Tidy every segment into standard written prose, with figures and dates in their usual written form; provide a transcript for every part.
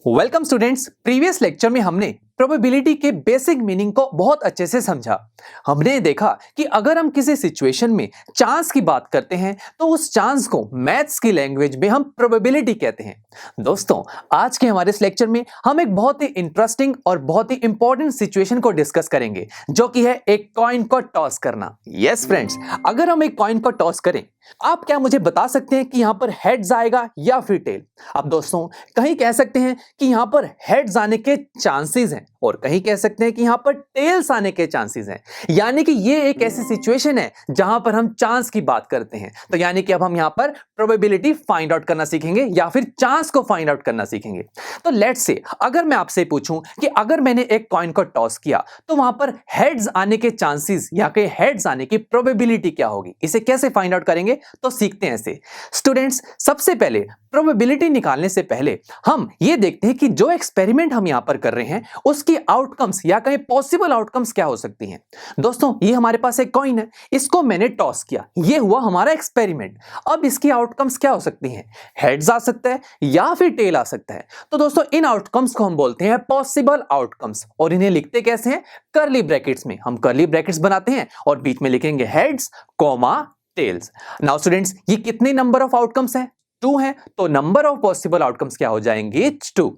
Welcome students. Previous lecture में हमने probability के बेसिक मीनिंग को बहुत अच्छे से समझा। हमने देखा कि अगर हम किसी सिचुएशन में चांस की बात करते हैं तो उस चांस को मैथ्स की लैंग्वेज में हम प्रोबेबिलिटी कहते हैं। दोस्तों, आज के हमारे इस लेक्चर में हम एक बहुत ही इंटरेस्टिंग और बहुत ही इंपॉर्टेंट सिचुएशन को डिस्कस करेंगे, जो कि है एक कॉइन को टॉस करना। यस फ्रेंड्स, अगर हम एक कॉइन को टॉस करें, आप क्या मुझे बता सकते हैं कि यहां पर हेड्स आएगा या फिर टेल? अब दोस्तों, कहीं कह सकते हैं कि यहां पर हेड्स आने के चांसेस हैं और कहीं कह सकते हैं कि यहां पर टेल्स आने के चांसेस हैं। यानी कि ये एक ऐसी सिचुएशन है जहां पर हम चांस की बात करते हैं। तो यानी कि अब हम यहां पर प्रोबेबिलिटी फाइंड आउट करना सीखेंगे या फिर चांस को फाइंड आउट करना सीखेंगे। तो लेट्स से अगर मैं आपसे पूछूं कि अगर मैंने एक कॉइन को टॉस किया तो वहां पर हेड्स आने के चांसेस या कि हेड्स आने की प्रोबेबिलिटी क्या होगी, इसे कैसे फाइंड आउट करेंगे, तो सीखते हैं ऐसे। स्टूडेंट्स, सबसे पहले प्रोबेबिलिटी निकालने से पहले हम ये देखते हैं कि जो एक्सपेरिमेंट हम यहां पर कर रहे हैं उसकी आउटकम्स या कहीं पॉसिबल आउटकम्स क्या हो सकती हैं। दोस्तों, ये हमारे पास एक कॉइन है, इसको मैंने टॉस किया, ये हुआ हमारा एक्सपेरिमेंट। अब इसकी आउटकम्स क्या हो सकती हैं? हेड्स आ सकता है या फिर टेल आ सकता है। तो दोस्तों, इन आउटकम्स को हम बोलते हैं पॉसिबल आउटकम्स और इन्हें लिखते कैसे हैं? कर्ली ब्रैकेट्स में। हम कर्ली ब्रैकेट्स बनाते हैं और बीच में लिखेंगे heads comma tails. Now students, ये कितने नंबर ऑफ आउटकम्स हैं? 2 हैं, तो नंबर ऑफ पॉसिबल आउटकम्स क्या हो जाएंगे? 2।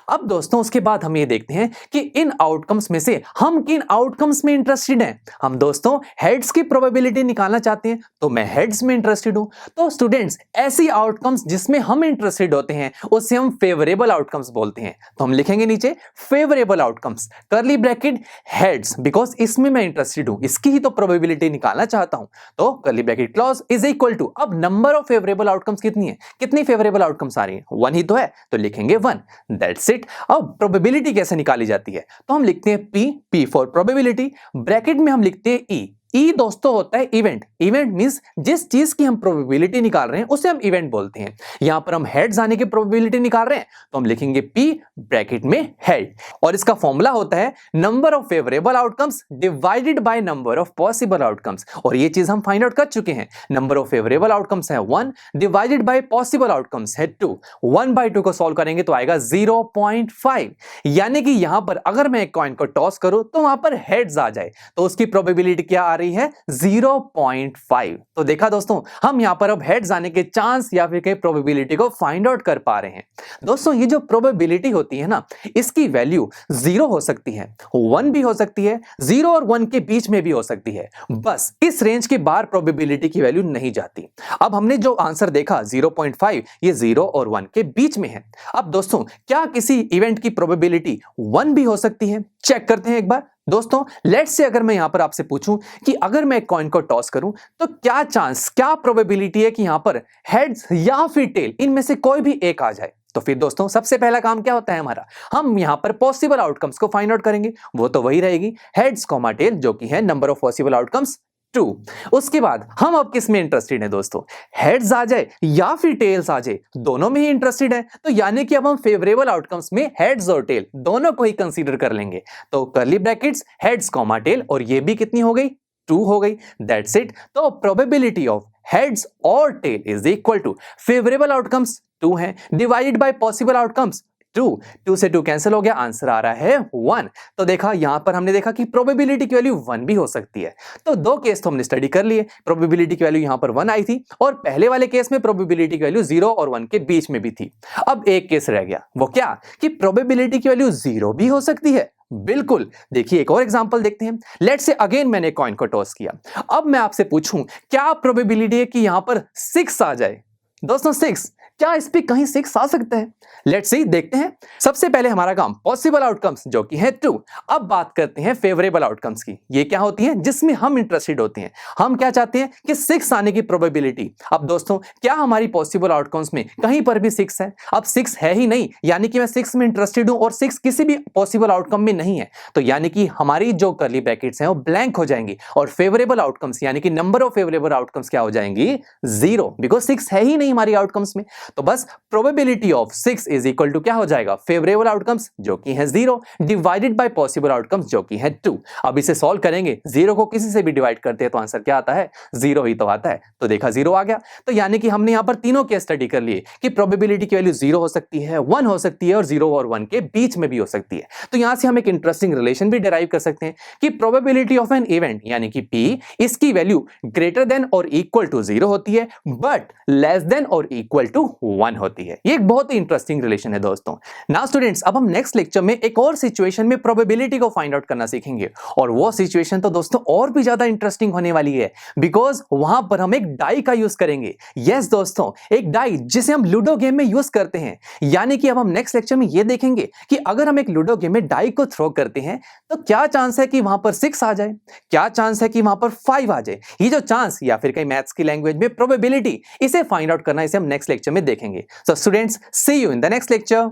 अब दोस्तों, उसके बाद हम ये देखते हैं कि इन आउटकम्स में से हम किन आउटकम्स में इंटरेस्टेड हैं। हम दोस्तों हेड्स की प्रोबेबिलिटी निकालना चाहते हैं, तो मैं हेड्स में इंटरेस्टेड हूं। तो स्टूडेंट्स, ऐसी आउटकम्स जिसमें हम इंटरेस्टेड होते हैं उसे हम फेवरेबल आउटकम्स बोलते हैं। तो हम लिखेंगे नीचे favourable outcomes, curly bracket heads, because इसमें मैं इंटरेस्टेड हूं, इसकी ही तो प्रोबेबिलिटी निकालना चाहता हूं। तो curly bracket close is equal to, अब नंबर ऑफ फेवरेबल आउटकम्स कितनी है, कितनी फेवरेबल आउटकम्स आ रही है? 1 ही तो है, तो लिखेंगे 1। That's it. अब प्रोबेबिलिटी कैसे निकाली जाती है? तो हम लिखते हैं P फॉर प्रोबेबिलिटी, ब्रैकेट में हम लिखते हैं E। ई दोस्तों होता है इवेंट। इवेंट मींस जिस चीज की हम प्रोबेबिलिटी निकाल रहे हैं उसे हम इवेंट बोलते हैं। यहां पर हम हेड्स आने की प्रोबेबिलिटी निकाल रहे हैं, तो हम लिखेंगे P ब्रैकेट में हेड, और इसका फॉर्मूला होता है number of favourable outcomes divided by number of possible outcomes. और ये चीज हम फाइंड आउट कर चुके हैं। नंबर ऑफ फेवरेबल आउटकम्स है 1 डिवाइडेड बाय पॉसिबल आउटकम्स है 2। 1/2 को सॉल्व करेंगे तो आएगा 0.5। यानी कि यहां पर अगर मैं एक कॉइन को टॉस करूं तो वहां पर हेड्स आ जाए तो उसकी प्रोबेबिलिटी क्या आ रही है? 0.5। तो देखा दोस्तों, हम यहां पर अब हेड्स आने के चांस या फिर प्रोबेबिलिटी को फाइंड आउट कर पा रहे हैं। दोस्तों, ये जो प्रोबेबिलिटी होती है ना, इसकी वैल्यू 0 हो सकती है, 1 भी हो सकती है, 0 और 1 के बीच में भी हो सकती है। बस इस रेंज के बाहर प्रोबेबिलिटी की वैल्यू नहीं जाती। अब हमने जो आंसर देखा 0.5, ये 0 और 1 के बीच में है। अब दोस्तों, क्या किसी इवेंट की प्रोबेबिलिटी 1 भी हो सकती है? चेक करते हैं एक बार। दोस्तों, लेट्स से अगर मैं यहां पर आपसे पूछूं कि अगर मैं एक कॉइन को टॉस करूं तो क्या चांस, क्या प्रोबेबिलिटी है कि यहां पर हेड्स या फिर टेल, इनमें से कोई भी एक आ जाए? तो फिर दोस्तों, सबसे पहला काम क्या होता है हमारा? हम यहां पर पॉसिबल आउटकम्स को फाइंड आउट करेंगे। वो तो वही रहेगी हेड्स कॉमा टेल, जो कि है नंबर ऑफ पॉसिबल आउटकम्स 2। उसके बाद हम अब किस में इंटरेस्टेड हैं दोस्तों? हेड्स आ जाए या फिर टेल्स आ जाए, दोनों में ही इंटरेस्टेड है। तो यानी कि अब हम फेवरेबल आउटकम्स में हेड्स और टेल दोनों को ही कंसीडर कर लेंगे। तो curly brackets heads comma tail, और ये भी कितनी हो गई? 2 हो गई। That's it. तो प्रोबेबिलिटी ऑफ हेड्स और tail is equal to favourable outcomes 2 है डिवाइडेड बाय पॉसिबल आउटकम्स 2 से 2 कैंसिल हो गया, आंसर आ रहा है 1। तो देखा, यहां पर हमने देखा कि प्रोबेबिलिटी की वैल्यू 1 भी हो सकती है। तो 2 केस तो हमने स्टडी कर लिए। प्रोबेबिलिटी की वैल्यू यहां पर 1 आई थी और पहले वाले केस में प्रोबेबिलिटी की वैल्यू 0 और 1 के बीच में भी थी। अब एक केस रह गया, वो क्या कि प्रोबेबिलिटी की वैल्यू 0 भी हो सकती है। बिल्कुल। देखिए, एक और एग्जांपल देखते हैं। लेट्स से अगेन मैंने कॉइन को टॉस किया। अब मैं आपसे पूछूं, क्या प्रोबेबिलिटी है कि यहां पर 6 आ जाए? दोस्तों, 6, क्या इस पे कहीं 6 आ सकता है? लेट्स सी, देखते हैं। सबसे पहले हमारा काम पॉसिबल आउटकम्स, जो कि है 2। अब बात करते हैं फेवरेबल आउटकम्स की। ये क्या होती है जिसमें हम इंटरेस्टेड होते हैं? हम क्या चाहते हैं कि 6 आने की प्रोबेबिलिटी। अब दोस्तों, क्या हमारी पॉसिबल आउटकम्स में कहीं पर भी 6 है? अब 6 है ही नहीं, यानी कि मैं 6 में इंटरेस्टेड हूं और 6 किसी भी पॉसिबल आउटकम में नहीं है। तो यानी कि हमारी जो कर्ली ब्रैकेट्स हैं वो ब्लैंक हो जाएंगी और फेवरेबल आउटकम्स यानी कि नंबर ऑफ फेवरेबल आउटकम्स क्या हो जाएंगी? 0, बिकॉज 6 है ही नहीं नहीं हमारी आउटकम्स में, तो बस probability of 6 is equal to क्या हो जाएगा, फेवरेबल आउटकम्स जो कि है 0 डिवाइडेड बाय पॉसिबल आउटकम्स जो कि है 2। अब इसे सॉल्व करेंगे, 0 को किसी से भी डिवाइड करते हैं तो आंसर क्या आता है, 0 ही तो आता है। तो देखा 0 आ गया। तो यानी कि हमने यहां पर तीनों केस स्टडी कर लिए कि प्रोबेबिलिटी की वैल्यू 0 हो सकती है, 1 हो सकती है और 0 और 1 के बीच में भी हो सकती है। तो यहां से हम एक इंटरेस्टिंग रिलेशन भी डिराइव कर सकते हैं कि प्रोबेबिलिटी ऑफ एन इवेंट यानी कि P, इसकी वैल्यू ग्रेटर देन और इक्वल टू 0 होती है बट लेस देन और इक्वल टू 1 होती है। ये एक बहुत ही इंटरेस्टिंग रिलेशन है दोस्तों। नाउ स्टूडेंट्स, अब हम नेक्स्ट लेक्चर में एक और सिचुएशन में प्रोबेबिलिटी को फाइंड आउट करना सीखेंगे और वो सिचुएशन तो दोस्तों और भी ज्यादा इंटरेस्टिंग होने वाली है बिकॉज वहां पर हम एक डाई का यूज करेंगे। यस दोस्तों, एक डाई जिसे हम लूडो गेम में यूज करते हैं। यानी कि अब हम नेक्स्ट लेक्चर में ये देखेंगे कि अगर हम एक लूडो गेम में डाई को थ्रो करते हैं तो क्या चांस है कि वहां पर 6 आ जाए, क्या चांस है कि वहां पर 5 आ जाए। ये जो चांस या फिर कई मैथ्स की लैंग्वेज में प्रोबेबिलिटी, इसे फाइंड आउट करना, इसे हम नेक्स्ट लेक्चर में देखेंगे। So students, see you in the next lecture.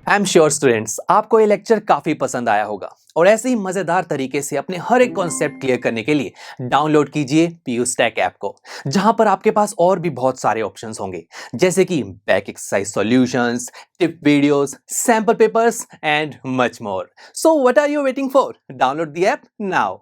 I am sure students, आपको ये लेक्चर काफी पसंद आया होगा और ऐसे ही मजेदार तरीके से अपने हर एक कॉन्सेप्ट क्लियर करने के लिए डाउनलोड कीजिए PU Stack ऐप को, जहां पर आपके पास और भी बहुत सारे ऑप्शंस होंगे जैसे कि back exercise solutions, tip videos, sample papers and much more. So what are you waiting for? Download the app now.